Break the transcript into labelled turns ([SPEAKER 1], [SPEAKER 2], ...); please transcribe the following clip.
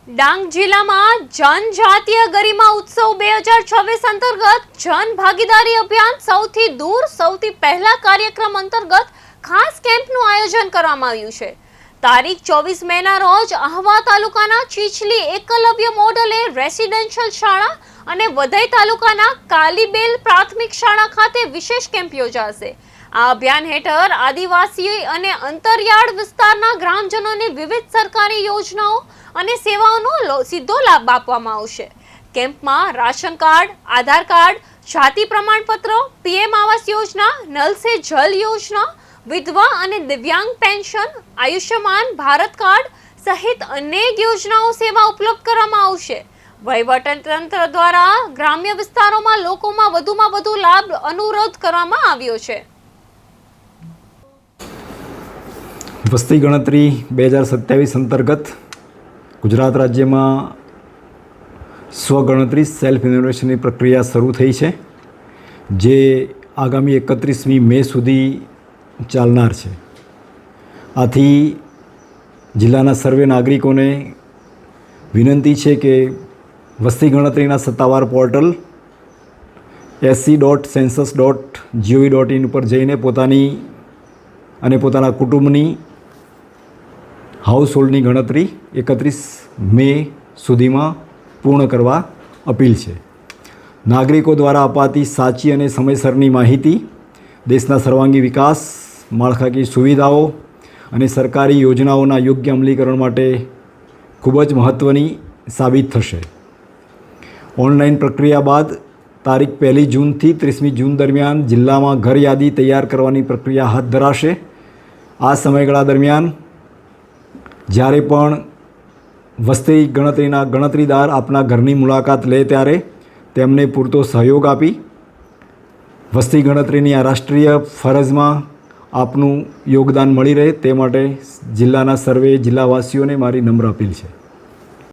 [SPEAKER 1] ડાંગ જિલ્લામાં જનજાતીય ગરિમા ઉત્સવ 2026 અંતર્ગત જન ભાગીદારી અભિયાન સૌથી દૂર સૌથી પહેલા કાર્યક્રમ અંતર્ગત ખાસ કેમ્પનું આયોજન કરવામાં આવ્યું છે। તારીખ 24 મેના રોજ આહવા તાલુકાના ચીચલી એકલવ્ય મોડલે રેસિડેન્શિયલ શાળા અને વઘઈ તાલુકાના કાલીબેલ પ્રાથમિક શાળા ખાતે વિશેષ કેમ્પ યોજાશે। આ અભિયાન હેઠળ આદિવાસી અને અંતરિયાળ વિસ્તારના ગ્રામજનોને વિવિધ સરકારી યોજનાઓ અને સેવાઓનો સીધો લાભ આપવામાં આવશે। કેમ્પમાં રાશન કાર્ડ, આધાર કાર્ડ, જાતિ પ્રમાણપત્ર, પીએમ આવાસ યોજના, નલ સે જલ યોજના, વિધવા અને દિવ્યાંગ પેન્શન, આયુષ્યમાન ભારત કાર્ડ સહિત અનેક યોજનાઓ સેવા ઉપલબ્ધ કરવામાં આવશે। વહીવટીતંત્ર દ્વારા ગ્રામ્ય વિસ્તારોમાં લોકોમાં વધુમાં વધુ લાભ અનુરોધ કરવામાં આવ્યો છે।
[SPEAKER 2] વસ્તી ગણતરી 2027 અંતર્ગત ગુજરાત રાજ્યમાં સ્વગણતરી સેલ્ફ ઇન્યુમરેશનની પ્રક્રિયા શરૂ થઈ છે, જે આગામી 31મી મે સુધી ચાલનાર છે। આથી જિલ્લાના સર્વે નાગરિકોને વિનંતી છે કે વસ્તી ગણતરીના સત્તાવાર પોર્ટલ sc.census.gov.in ઉપર જઈને પોતાની અને પોતાના કુટુંબની હાઉસહોલ્ડની ગણતરી 31 મે સુધીમાં પૂર્ણ કરવા અપીલ છે। નાગરિકો દ્વારા અપાતી સાચી અને સમયસરની માહિતી દેશના સર્વાંગી વિકાસ, માળખાકીય સુવિધાઓ અને સરકારી યોજનાઓના યોગ્ય અમલીકરણ માટે ખૂબ જ મહત્ત્વની સાબિત થશે। ઓનલાઈન પ્રક્રિયા બાદ તારીખ 1 જૂનથી 30મી જૂન દરમિયાન જિલ્લામાં ઘર યાદી તૈયાર કરવાની પ્રક્રિયા હાથ ધરાશે। આ સમયગાળા દરમિયાન જ્યારે પણ વસ્તી ગણતરીના ગણતરીદાર આપના ઘરની મુલાકાત લે ત્યારે તેમને પૂરતો સહયોગ આપી વસ્તી ગણતરીની આ રાષ્ટ્રીય ફરજમાં આપનું યોગદાન મળી રહે તે માટે જિલ્લાના સર્વે જિલ્લાવાસીઓને મારી નમ્ર અપીલ છે।